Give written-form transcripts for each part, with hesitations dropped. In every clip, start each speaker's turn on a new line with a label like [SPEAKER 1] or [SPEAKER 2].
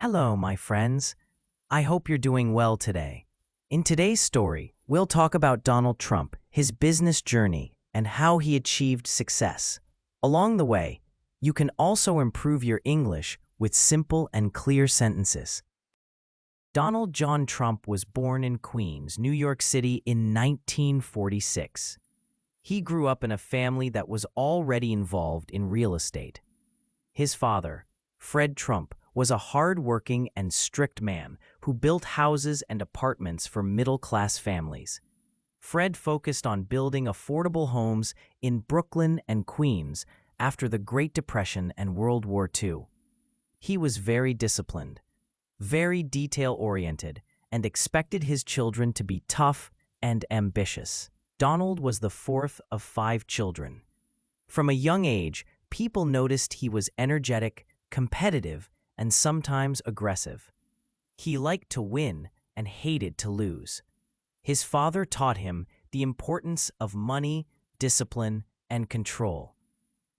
[SPEAKER 1] Hello, my friends. I hope you're doing well today. In today's story, we'll talk about Donald Trump, his business journey, and how he achieved success. Along the way, you can also improve your English with simple and clear sentences. Donald John Trump was born in Queens, New York City in 1946. He grew up in a family that was already involved in real estate. His father, Fred Trump, was a hard-working and strict man who built houses and apartments for middle-class families. Fred focused on building affordable homes in Brooklyn and Queens after the Great Depression and World War II. He was very disciplined, very detail-oriented, and expected his children to be tough and ambitious. Donald was the fourth of 5 children. From a young age, people noticed he was energetic, competitive, and sometimes aggressive. He liked to win and hated to lose. His father taught him the importance of money, discipline, and control.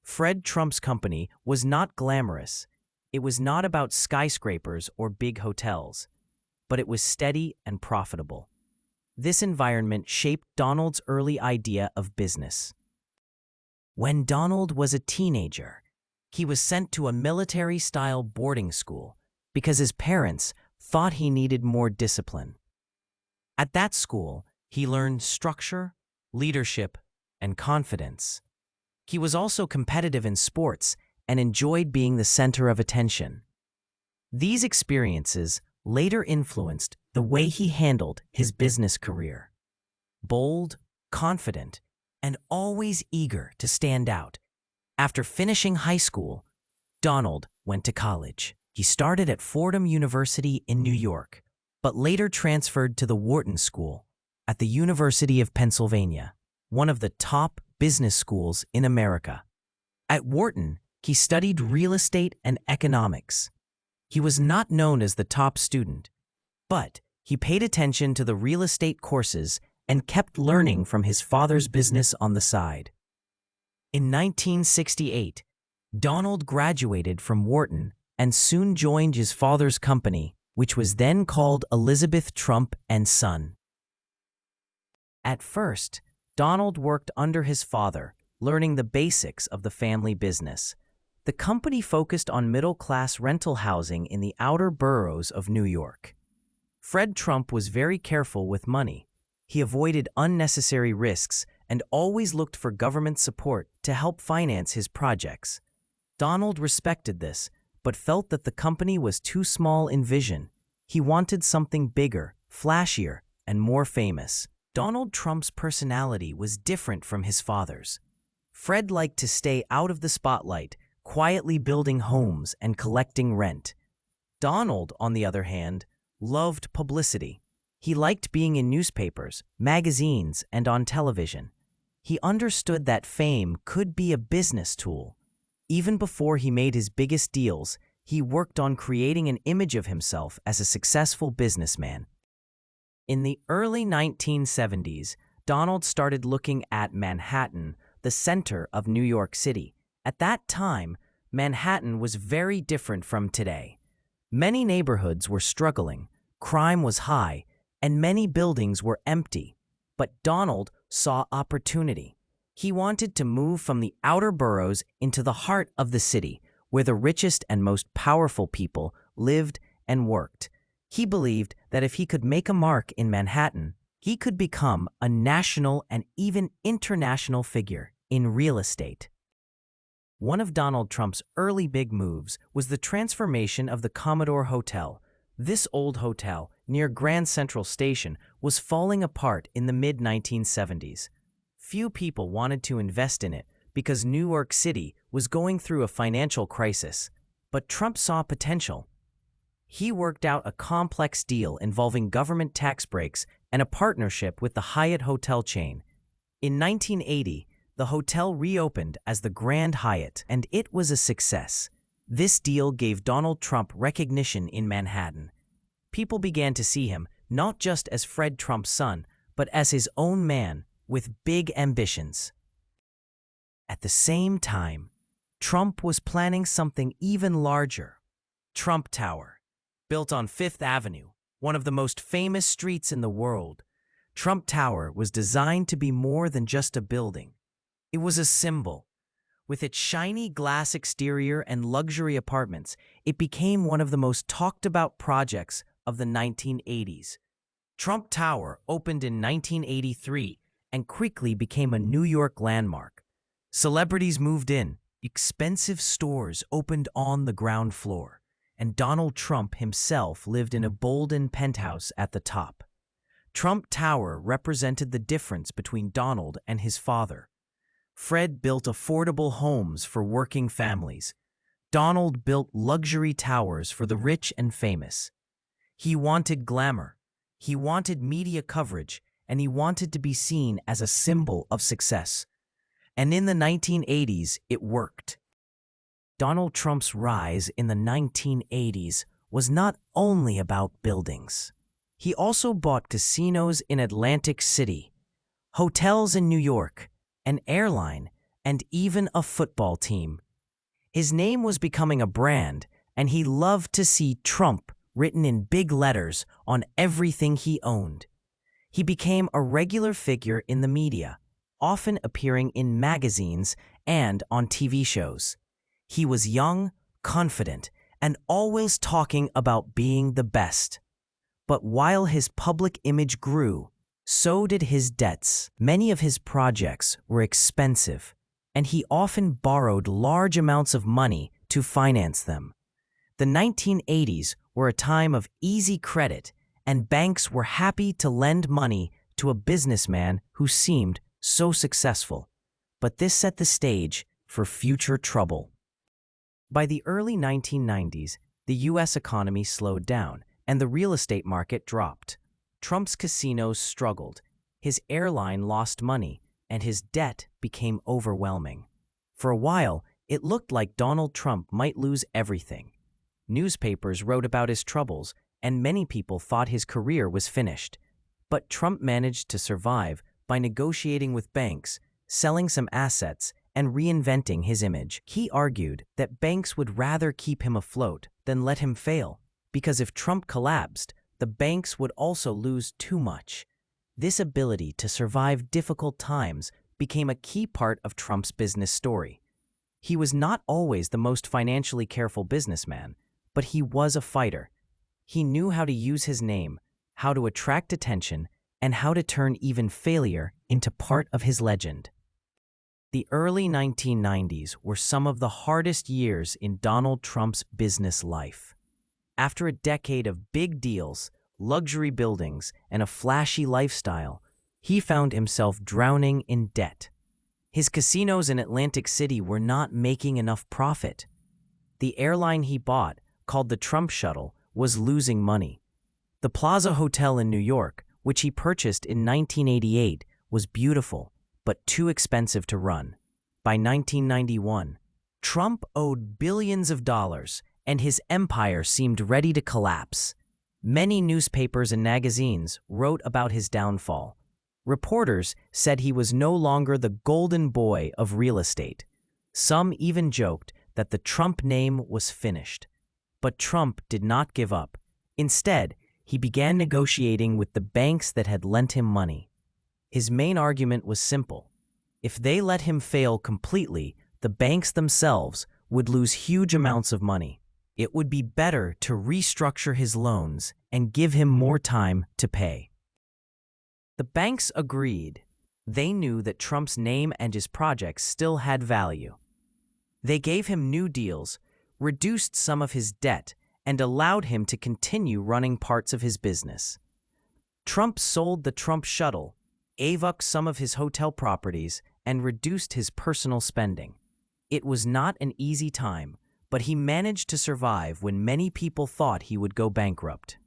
[SPEAKER 1] Fred Trump's company was not glamorous. It was not about skyscrapers or big hotels, but it was steady and profitable. This environment shaped Donald's early idea of business. When Donald was a teenager, he was sent to a military-style boarding school because his parents thought he needed more discipline. At that school, he learned structure, leadership, and confidence. He was also competitive in sports and enjoyed being the center of attention. These experiences later influenced the way he handled his business career. Bold, confident, and always eager to stand out. After finishing high school, Donald went to college. He started at Fordham University in New York, but later transferred to the Wharton School at the University of Pennsylvania, one of the top business schools in America. At Wharton, he studied real estate and economics. He was not known as the top student, but he paid attention to the real estate courses and kept learning from his father's business on the side. In 1968, Donald graduated from Wharton and soon joined his father's company, which was then called Elizabeth Trump and Son. At first, Donald worked under his father, learning the basics of the family business. The company focused on middle-class rental housing in the outer boroughs of New York. Fred Trump was very careful with money. He avoided unnecessary risks and always looked for government support to help finance his projects. Donald respected this, but felt that the company was too small in vision. He wanted something bigger, flashier, and more famous. Donald Trump's personality was different from his father's. Fred liked to stay out of the spotlight, quietly building homes and collecting rent. Donald, on the other hand, loved publicity. He liked being in newspapers, magazines, and on television. He understood that fame could be a business tool. Even before he made his biggest deals, he worked on creating an image of himself as a successful businessman. In the early 1970s, Donald started looking at Manhattan, the center of New York City. At that time, Manhattan was very different from today. Many neighborhoods were struggling, crime was high, and many buildings were empty. But Donald saw opportunity. He wanted to move from the outer boroughs into the heart of the city, where the richest and most powerful people lived and worked. He believed that if he could make a mark in Manhattan, he could become a national and even international figure in real estate. One of Donald Trump's early big moves was the transformation of the Commodore Hotel. This old hotel, near Grand Central Station, was falling apart in the mid-1970s. Few people wanted to invest in it because New York City was going through a financial crisis, but Trump saw potential. He worked out a complex deal involving government tax breaks and a partnership with the Hyatt hotel chain. In 1980, the hotel reopened as the Grand Hyatt, and it was a success. This deal gave Donald Trump recognition in Manhattan. People began to see him not just as Fred Trump's son, but as his own man with big ambitions. At the same time, Trump was planning something even larger, Trump Tower. Built on Fifth Avenue, one of the most famous streets in the world, Trump Tower was designed to be more than just a building. It was a symbol. With its shiny glass exterior and luxury apartments, it became one of the most talked-about projects of the 1980s. Trump Tower opened in 1983 and quickly became a New York landmark. Celebrities moved in, expensive stores opened on the ground floor, and Donald Trump himself lived in a golden penthouse at the top. Trump Tower represented the difference between Donald and his father. Fred built affordable homes for working families. Donald built luxury towers for the rich and famous. He wanted glamour, he wanted media coverage, and he wanted to be seen as a symbol of success. And in the 1980s, it worked. Donald Trump's rise in the 1980s was not only about buildings. He also bought casinos in Atlantic City, hotels in New York, an airline, and even a football team. His name was becoming a brand, and he loved to see Trump written in big letters on everything he owned. He became a regular figure in the media, often appearing in magazines and on TV shows. He was young, confident, and always talking about being the best. But while his public image grew, so did his debts. Many of his projects were expensive, and he often borrowed large amounts of money to finance them. The 1980s were a time of easy credit, and banks were happy to lend money to a businessman who seemed so successful. But this set the stage for future trouble. By the early 1990s, the U.S. economy slowed down, and the real estate market dropped. Trump's casinos struggled, his airline lost money, and his debt became overwhelming. For a while, it looked like Donald Trump might lose everything. Newspapers wrote about his troubles, and many people thought his career was finished. But Trump managed to survive by negotiating with banks, selling some assets, and reinventing his image. He argued that banks would rather keep him afloat than let him fail, because if Trump collapsed, the banks would also lose too much. This ability to survive difficult times became a key part of Trump's business story. He was not always the most financially careful businessman, but he was a fighter. He knew how to use his name, how to attract attention, and how to turn even failure into part of his legend. The early 1990s were some of the hardest years in Donald Trump's business life. After a decade of big deals, luxury buildings, and a flashy lifestyle, he found himself drowning in debt. His casinos in Atlantic City were not making enough profit. The airline he bought, called the Trump Shuttle, was losing money. The Plaza Hotel in New York, which he purchased in 1988, was beautiful, but too expensive to run. By 1991, Trump owed billions of dollars, and his empire seemed ready to collapse. Many newspapers and magazines wrote about his downfall. Reporters said he was no longer the golden boy of real estate. Some even joked that the Trump name was finished. But Trump did not give up. Instead, he began negotiating with the banks that had lent him money. His main argument was simple. If they let him fail completely, the banks themselves would lose huge amounts of money. It would be better to restructure his loans and give him more time to pay. The banks agreed. They knew that Trump's name and his projects still had value. They gave him new deals, reduced some of his debt, and allowed him to continue running parts of his business. Trump sold the Trump Shuttle, gave up some of his hotel properties, and reduced his personal spending. It was not an easy time, but he managed to survive when many people thought he would go bankrupt.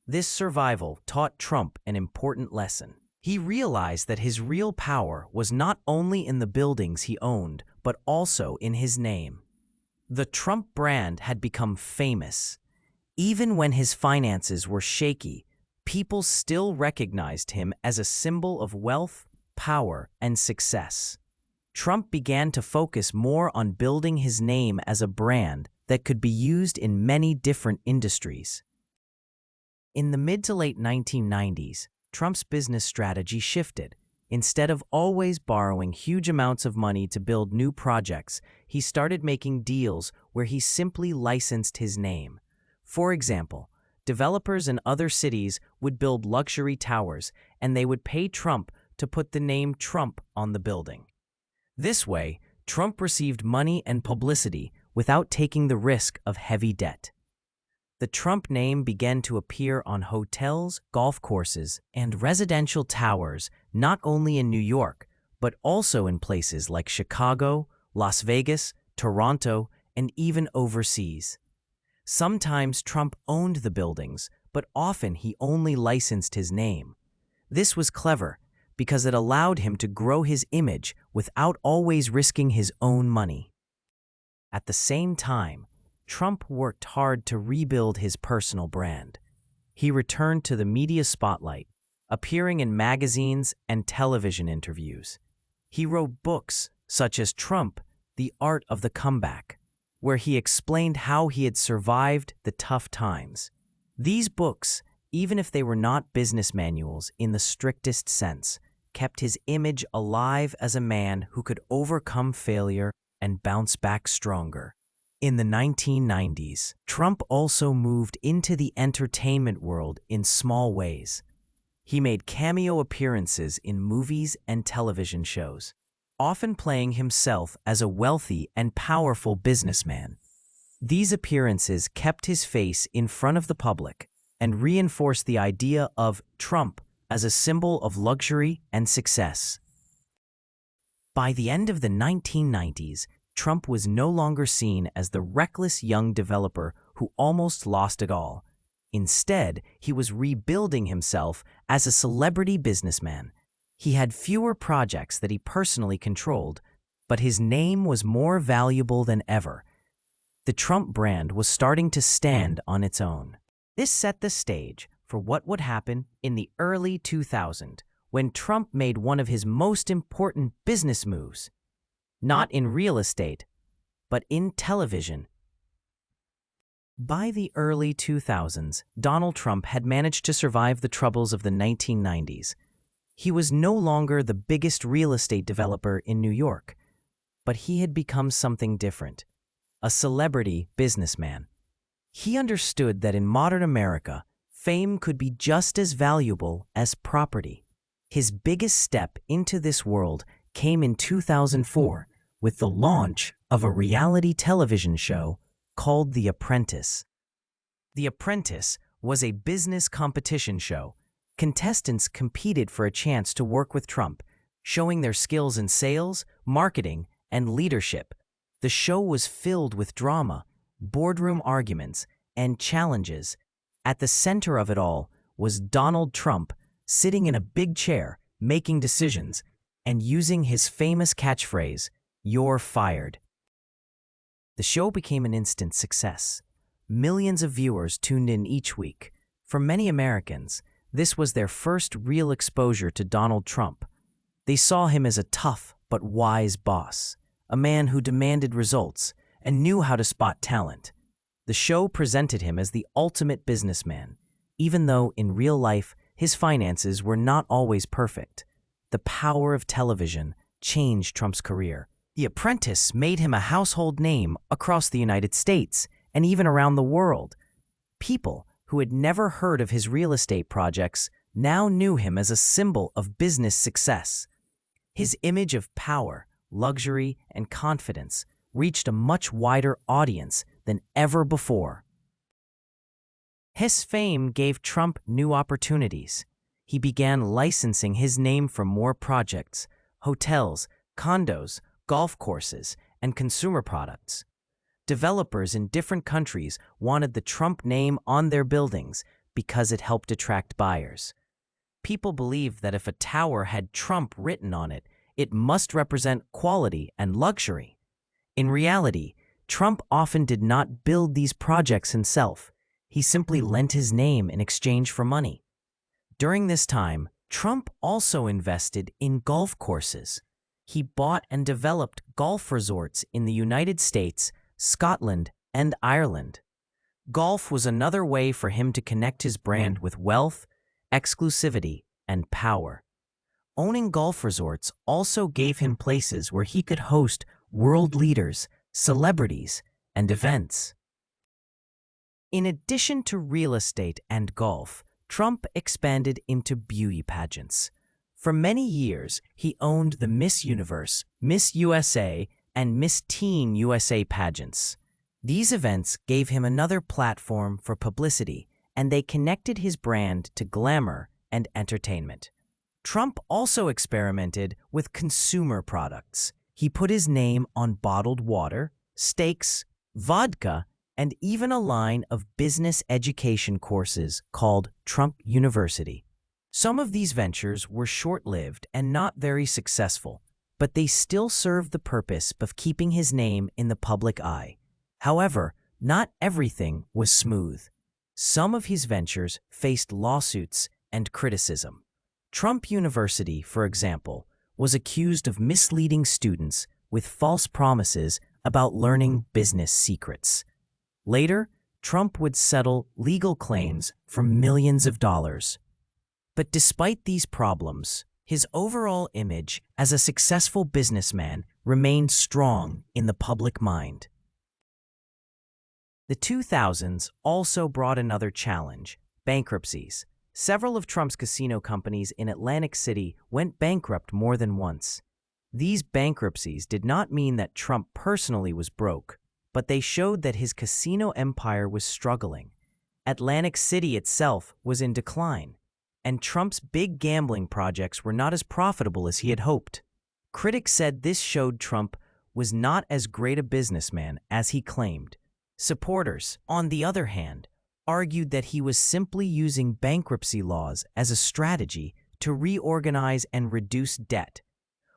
[SPEAKER 1] This survival taught Trump an important lesson. He realized that his real power was not only in the buildings he owned, but also in his name. The Trump brand had become famous. Even when his finances were shaky, people still recognized him as a symbol of wealth, power, and success. Trump began to focus more on building his name as a brand that could be used in many different industries. In the mid to late 1990s, Trump's business strategy shifted. Instead of always borrowing huge amounts of money to build new projects, he started making deals where he simply licensed his name. For example, developers in other cities would build luxury towers, and they would pay Trump to put the name Trump on the building. This way, Trump received money and publicity without taking the risk of heavy debt. The Trump name began to appear on hotels, golf courses, and residential towers not only in New York, but also in places like Chicago, Las Vegas, Toronto, and even overseas. Sometimes Trump owned the buildings, but often he only licensed his name. This was clever because it allowed him to grow his image without always risking his own money. At the same time, Trump worked hard to rebuild his personal brand. He returned to the media spotlight, appearing in magazines and television interviews. He wrote books such as Trump, The Art of the Comeback, where he explained how he had survived the tough times. These books, even if they were not business manuals in the strictest sense, kept his image alive as a man who could overcome failure and bounce back stronger. In the 1990s, Trump also moved into the entertainment world in small ways. He made cameo appearances in movies and television shows, often playing himself as a wealthy and powerful businessman. These appearances kept his face in front of the public and reinforced the idea of Trump as a symbol of luxury and success. By the end of the 1990s, Trump was no longer seen as the reckless young developer who almost lost it all. Instead, he was rebuilding himself as a celebrity businessman. He had fewer projects that he personally controlled, but his name was more valuable than ever. The Trump brand was starting to stand on its own. This set the stage for what would happen in the early 2000s, when Trump made one of his most important business moves. Not in real estate, but in television. By the early 2000s, Donald Trump had managed to survive the troubles of the 1990s. He was no longer the biggest real estate developer in New York, but he had become something different, a celebrity businessman. He understood that in modern America, fame could be just as valuable as property. His biggest step into this world came in 2004 with the launch of a reality television show called The Apprentice. The Apprentice was a business competition show. Contestants competed for a chance to work with Trump, showing their skills in sales, marketing, and leadership. The show was filled with drama, boardroom arguments, and challenges. At the center of it all was Donald Trump, sitting in a big chair, making decisions, and using his famous catchphrase, "You're fired." The show became an instant success. Millions of viewers tuned in each week. For many Americans, this was their first real exposure to Donald Trump. They saw him as a tough but wise boss, a man who demanded results and knew how to spot talent. The show presented him as the ultimate businessman, even though in real life his finances were not always perfect. The power of television changed Trump's career. The Apprentice made him a household name across the United States and even around the world. People who had never heard of his real estate projects now knew him as a symbol of business success. His image of power, luxury, and confidence reached a much wider audience than ever before. His fame gave Trump new opportunities. He began licensing his name for more projects, hotels, condos, golf courses, and consumer products. Developers in different countries wanted the Trump name on their buildings because it helped attract buyers. People believed that if a tower had Trump written on it, it must represent quality and luxury. In reality, Trump often did not build these projects himself. He simply lent his name in exchange for money. During this time, Trump also invested in golf courses. He bought and developed golf resorts in the United States, Scotland, and Ireland. Golf was another way for him to connect his brand with wealth, exclusivity, and power. Owning golf resorts also gave him places where he could host world leaders, celebrities, and events. In addition to real estate and golf, Trump expanded into beauty pageants. For many years, he owned the Miss Universe, Miss USA, and Miss Teen USA pageants. These events gave him another platform for publicity, and they connected his brand to glamour and entertainment. Trump also experimented with consumer products. He put his name on bottled water, steaks, vodka, and even a line of business education courses called Trump University. Some of these ventures were short-lived and not very successful, but they still served the purpose of keeping his name in the public eye. However, not everything was smooth. Some of his ventures faced lawsuits and criticism. Trump University, for example, was accused of misleading students with false promises about learning business secrets. Later, Trump would settle legal claims for millions of dollars. But despite these problems, his overall image as a successful businessman remained strong in the public mind. The 2000s also brought another challenge: bankruptcies. Several of Trump's casino companies in Atlantic City went bankrupt more than once. These bankruptcies did not mean that Trump personally was broke, but they showed that his casino empire was struggling. Atlantic City itself was in decline, and Trump's big gambling projects were not as profitable as he had hoped. Critics said this showed Trump was not as great a businessman as he claimed. Supporters, on the other hand, argued that he was simply using bankruptcy laws as a strategy to reorganize and reduce debt.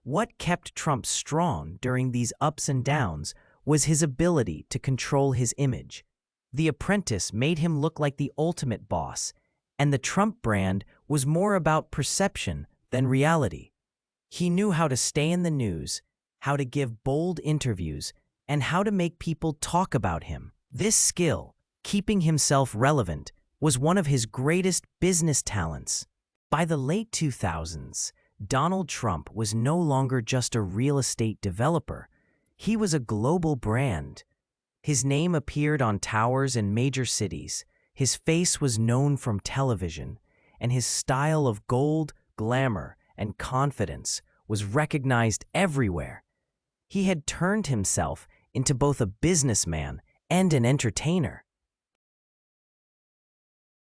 [SPEAKER 1] What kept Trump strong during these ups and downs was his ability to control his image. The Apprentice made him look like the ultimate boss, and the Trump brand was more about perception than reality. He knew how to stay in the news, how to give bold interviews, and how to make people talk about him. This skill, keeping himself relevant, was one of his greatest business talents. By the late 2000s, Donald Trump was no longer just a real estate developer. He was a global brand. His name appeared on towers in major cities. His face was known from television, and his style of gold, glamour, and confidence was recognized everywhere. He had turned himself into both a businessman and an entertainer.